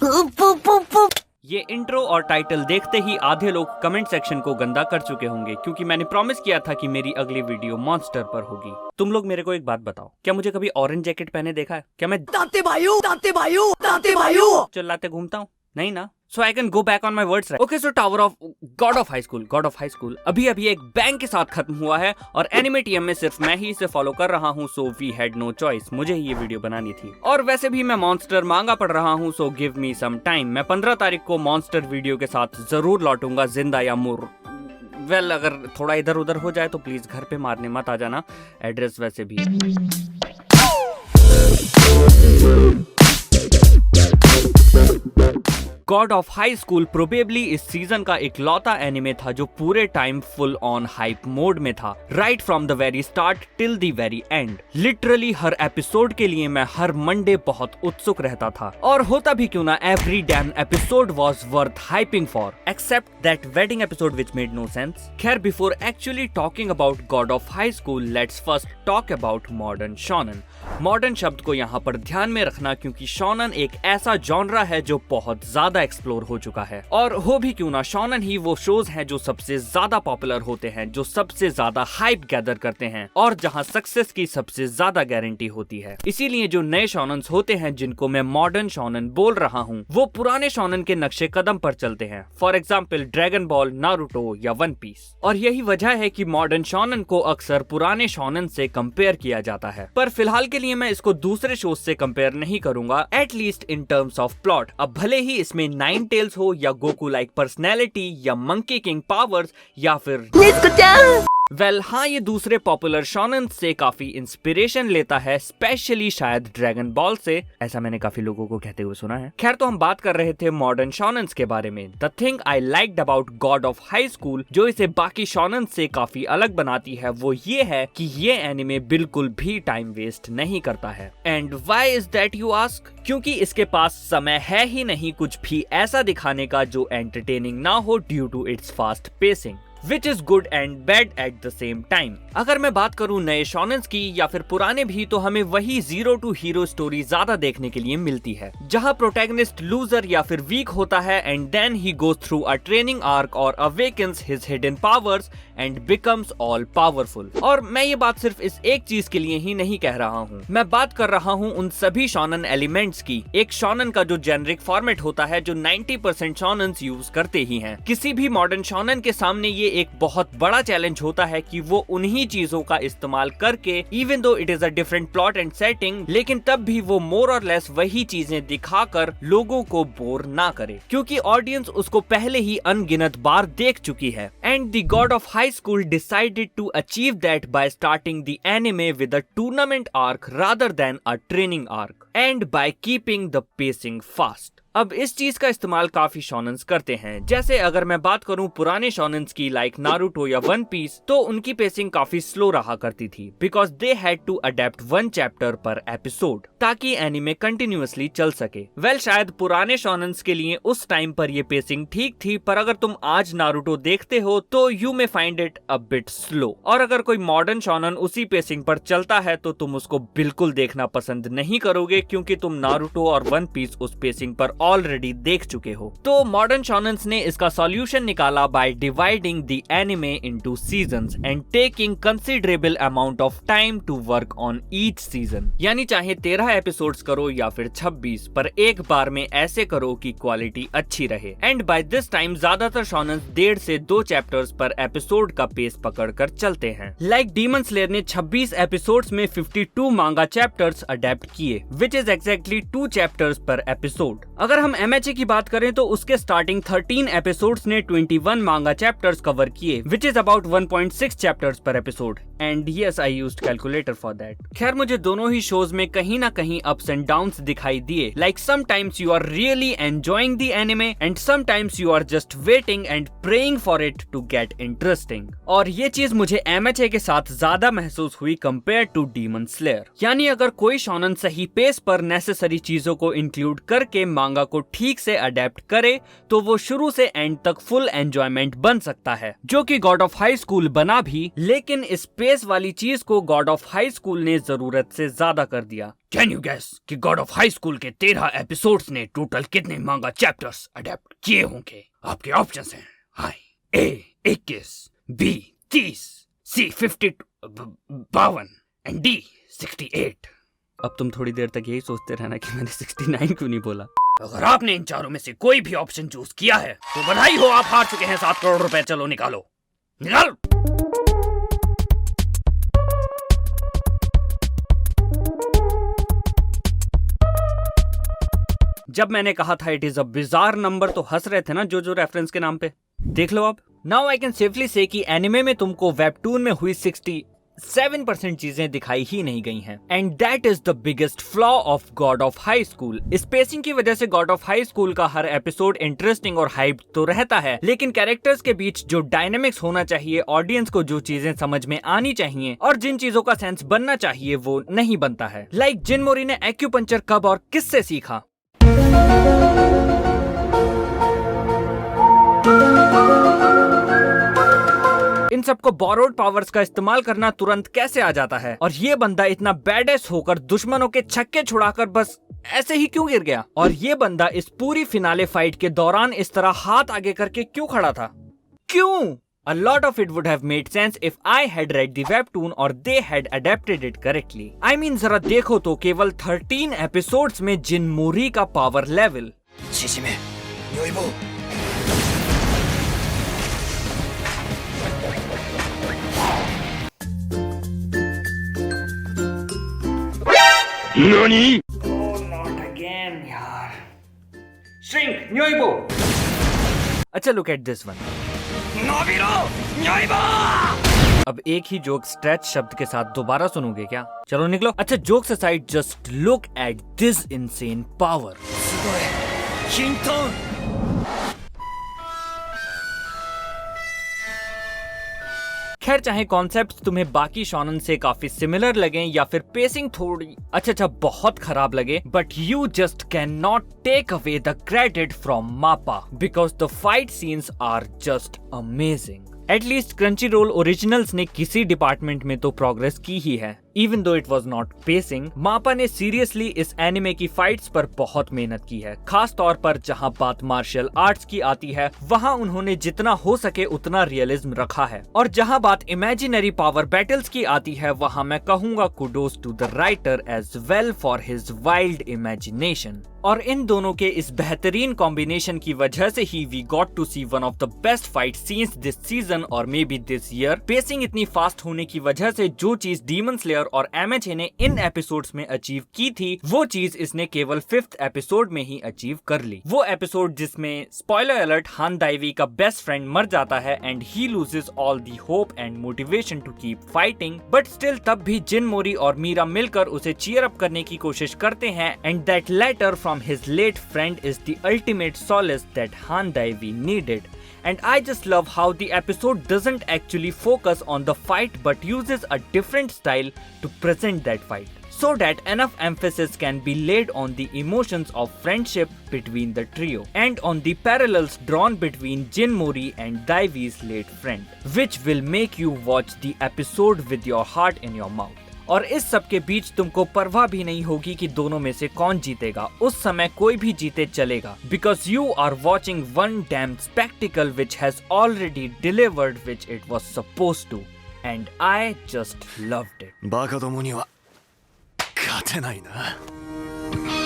ये इंट्रो और टाइटल देखते ही आधे लोग कमेंट सेक्शन को गंदा कर चुके होंगे, क्योंकि मैंने प्रॉमिस किया था कि मेरी अगली वीडियो मॉन्स्टर पर होगी। तुम लोग मेरे को एक बात बताओ, क्या मुझे कभी ऑरेंज जैकेट पहने देखा है? क्या मैं दाते भाइयों चिल्लाते घूमता हूँ? नहीं ना। So I can go back on my words, right? Okay, so God of High School अभी एक बैंग के साथ खत्म हुआ है और एनिमे टीएम में सिर्फ मैं ही इसे फॉलो कर रहा हूँ, so we had no choice, मुझे ही ये वीडियो बनानी थी। और वैसे भी मैं मॉन्स्टर मांगा पढ़ रहा हूँ, so give me some time। मैं 15 तारीख को मॉन्स्टर वीडियो के साथ जरूर लौटूंगा, जिंदा या मुर। वेल, अगर थोड़ा इधर उधर हो जाए तो प्लीज घर पे मारने मत आ जाना, एड्रेस वैसे भी। God of High school probably इस सीजन का इकलौता एनिमे था जो पूरे time full on hype mode में था, right from the very start till the very and. Literally her episode के लिए मैं हर मंडे बहुत उत्सुक रहता था, और होता भी क्यों ना, every damn episode was worth hyping for, except that wedding episode which made no sense. खैर, before actually talking about God of High School, let's first talk about modern shonen. Modern शब्द को यहाँ पर ध्यान में रखना, क्योंकि शोनन एक ऐसा जॉनरा है जो बहुत ज्यादा एक्सप्लोर हो चुका है, और हो भी क्यों ना, शोनन ही वो शोज हैं जो सबसे ज्यादा पॉपुलर होते हैं, जो सबसे ज्यादा हाइप गैदर करते हैं, और जहाँ सक्सेस की सबसे ज्यादा गारंटी होती है। इसीलिए जो नए शोनन्स होते हैं जिनको मैं मॉडर्न शोनन बोल रहा हूँ, वो पुराने शोनन के नक्शे कदम पर चलते हैं। For example dragon ball, Naruto या वन पीस। और यही वजह है कि मॉडर्न शोनन को अक्सर पुराने शोनन से कंपेयर किया जाता है, पर फिलहाल के लिए मैं इसको दूसरे शोज से कंपेयर नहीं करूंगा, at least in terms of plot. अब भले ही इसमें नाइन टेल्स हो, या गोकू लाइक पर्सनैलिटी, या मंकी किंग पावर्स, या फिर हाँ, ये दूसरे पॉपुलर शोनन से काफी इंस्पिरेशन लेता है, स्पेशली शायद ड्रैगन बॉल से, ऐसा मैंने काफी लोगों को कहते हुए सुना है। खैर, तो हम बात कर रहे थे मॉडर्न शोनन्स के बारे में। The thing I liked about God of High school, जो इसे बाकी शोनन से काफी अलग बनाती है, वो ये है कि ये एनिमे बिल्कुल भी टाइम वेस्ट नहीं करता है। And why is that you ask? क्योंकि इसके पास समय है ही नहीं कुछ भी ऐसा दिखाने का जो एंटरटेनिंग ना हो, due to its fast pacing, which is good and bad at the same time। अगर मैं बात करूं नए शोनन्स की या फिर पुराने भी, तो हमें वही जीरो टू हीरो स्टोरी ज्यादा देखने के लिए मिलती है, जहां प्रोटैगनिस्ट लूजर या फिर वीक होता है, and then he goes through a training arc और awakens his hidden powers and becomes all powerful. और मैं ये बात सिर्फ इस एक चीज के लिए ही नहीं कह रहा हूँ, मैं बात कर रहा हूँ उन सभी शोनन एलिमेंट्स की। एक शोनन का जो जेनरिक फॉर्मेट होता है, जो 90% शोनन्स यूज करते ही हैं। किसी भी मॉडर्न शोनन के सामने ये एक बहुत बड़ा चैलेंज होता है कि वो उन्हीं चीजों का इस्तेमाल करके, even though it is a different plot and setting, लेकिन तब भी वो मोर और लेस वही चीजें दिखाकर लोगों को बोर ना करे, क्योंकि ऑडियंस उसको पहले ही अनगिनत बार देख चुकी है। And the God of High School decided to achieve that by starting the anime with a tournament arc rather than a training arc, and by keeping the pacing fast. अब इस चीज का इस्तेमाल काफी शोनन्स करते हैं, जैसे अगर मैं बात करूं पुराने शोनन्स की लाइक नारुतो या वन पीस, तो उनकी पेसिंग काफी स्लो रहा करती थी, because they had to adapt one chapter per episode, ताकि एनिमे कंटिन्यूअसली चल सके। वेल, शायद पुराने शोनन्स के लिए उस टाइम पर ये पेसिंग ठीक थी, पर अगर तुम आज नारुतो देखते हो तो you may find it a bit slow, और अगर कोई मॉडर्न शोनन उसी पेसिंग पर चलता है तो तुम उसको बिल्कुल देखना पसंद नहीं करोगे, क्योंकि तुम नारुतो और वन पीस उस पेसिंग पर ऑलरेडी देख चुके हो। तो मॉडर्न शोनन्स ने इसका सॉल्यूशन निकाला by dividing the anime into seasons and taking considerable amount of time to work on each season. यानी चाहे 13 एपिसोड्स करो या फिर 26, पर एक बार में ऐसे करो कि क्वालिटी अच्छी रहे। एंड बाय दिस टाइम ज्यादातर शोनन्स 1.5 से 2 चैप्टर्स पर एपिसोड का पेस पकड़कर चलते हैं। लाइक डीमन स्लेयर ने 26 एपिसोड्स में 52 मांगा चैप्टर्स अडेप्ट किए, विच इज एक्जैक्टली 2 चैप्टर्स पर एपिसोड। अगर हम MHA की बात करें तो उसके स्टार्टिंग 13 एपिसोड्स ने 21 मांगा चैप्टर्स कवर किए, विच इज अबाउट 1.6 चैप्टर्स पर episode. And yes, I used calculator for that. खैर, मुझे दोनों ही शोज में कहीं ना कहीं अप्स एंड डाउन्स दिखाई दिए। Like sometimes you are really enjoying the anime and sometimes you are just waiting and praying for it to get interesting. और ये चीज मुझे MHA के साथ ज्यादा महसूस हुई कंपेयर टू डीमन स्लेयर। यानी अगर कोई शोनन सही पेस पर नेसेसरी चीजों को इंक्लूड करके मांगा को ठीक से अडेप्ट करे, तो वो शुरू से एंड तक फुल एंजॉयमेंट बन सकता है, जो कि गॉड ऑफ हाई स्कूल बना भी, लेकिन इस स्पेस वाली चीज को गॉड ऑफ हाई स्कूल ने जरूरत से ज्यादा कर दिया। कैन यू गेस कि गॉड ऑफ हाई स्कूल के 13 एपिसोड्स ने टोटल कितने मांगा चैप्टर्स अडेप्ट किए होंगे? आपके ऑप्शंस हैं हाई A 21, B 30, C 52 and D 68। अब तुम थोड़ी देर तक यही सोचते रहना कि मैंने 69 क्यों नहीं बोला। अगर आपने इन चारों में से कोई भी ऑप्शन चूज किया है तो बधाई हो, आप हार चुके हैं 7 करोड़ रुपए। चलो निकालो, निकाल। जब मैंने कहा था it is a bizarre number तो हंस रहे थे ना जो रेफरेंस के नाम पे। देख लो अब। नाउ आई कैन सेफली से कि एनिमे में तुमको वेबटून में हुई 67% चीजें दिखाई ही नहीं गई हैं। And that is the biggest flaw of God of High school. Spacing की वजह से गॉड ऑफ हाई स्कूल का हर एपिसोड इंटरेस्टिंग और हाइप तो रहता है, लेकिन कैरेक्टर्स के बीच जो डायनेमिक्स होना चाहिए, ऑडियंस को जो चीजें समझ में आनी चाहिए और जिन चीजों का सेंस बनना चाहिए वो नहीं बनता है। लाइक जिन मोरी ने एक्यूपंक्चर कब और किससे सीखा। इन सबको बोरोड पावर्स का इस्तेमाल करना तुरंत कैसे आ जाता है, और ये बंदा इतना बैडेस होकर दुश्मनों के छक्के छुड़ाकर बस ऐसे ही क्यों गिर गया, और ये बंदा इस पूरी फिनाले फाइट के दौरान इस तरह हाथ आगे करके क्यों खड़ा था, क्यों? A lot of it would have made sense if I had read the webtoon or they had adapted it correctly. I mean, जरा देखो तो केवल 13 एपिसोड्स में जिन मोरी का पावर लेवल। शिशिमे, योइबो। नानी? Oh, not again, यार। Shrink, योइबो। अच्छा, look at this one. अब एक ही जोक स्ट्रेच शब्द के साथ दोबारा सुनोगे क्या? चलो निकलो। अच्छा, jokes aside, just look at this insane power. खैर, चाहे कॉन्सेप्ट तुम्हें बाकी शॉनन से काफी सिमिलर लगे या फिर पेसिंग थोड़ी अच्छा बहुत खराब लगे, but you just can not take away the credit from MAPPA because the fight scenes are just amazing. At least Crunchyroll originals ने किसी डिपार्टमेंट में तो प्रोग्रेस की ही है। Even though it was not pacing, मापा ने सीरियसली इस एनिमे की फाइट्स पर बहुत मेहनत की है। खास तौर पर जहां बात मार्शल आर्ट्स की आती है वहां उन्होंने जितना हो सके उतना रियलिज्म रखा है, और जहां बात इमेजिनरी पावर बैटल्स की आती है वहां मैं कहूंगा kudos to the writer as well for his wild imagination. और इन दोनों के इस बेहतरीन कॉम्बिनेशन की वजह से ही we got to see one of the best fight scenes this season और maybe this year. Pacing इतनी फास्ट होने की वजह से जो चीज डीमन स्लेयर और एमएचए ने इन एपिसोड्स में अचीव की थी वो चीज इसने केवल 5th एपिसोड में ही अचीव कर ली। वो एपिसोड जिसमें स्पॉइलर अलर्ट हान दाइवी का बेस्ट फ्रेंड मर जाता है and he loses all the hope and motivation to keep fighting, but still तब भी जिन मोरी और मीरा मिलकर उसे चीयर अप करने की कोशिश करते हैं and that letter from his late friend is the ultimate solace that Han Daivi needed. And I just love how the episode doesn't actually focus on the fight but uses a different style to present that fight, so that enough emphasis can be laid on the emotions of friendship between the trio and on the parallels drawn between Jin Mori and Daivi's late friend, which will make you watch the episode with your heart in your mouth. और इस सब के बीच तुमको परवाह भी नहीं होगी कि दोनों में से कौन जीतेगा, उस समय कोई भी जीते चलेगा, because you are watching one damn spectacle which has already delivered which it was suppose to, and I just loved it. バカどもには勝てないな。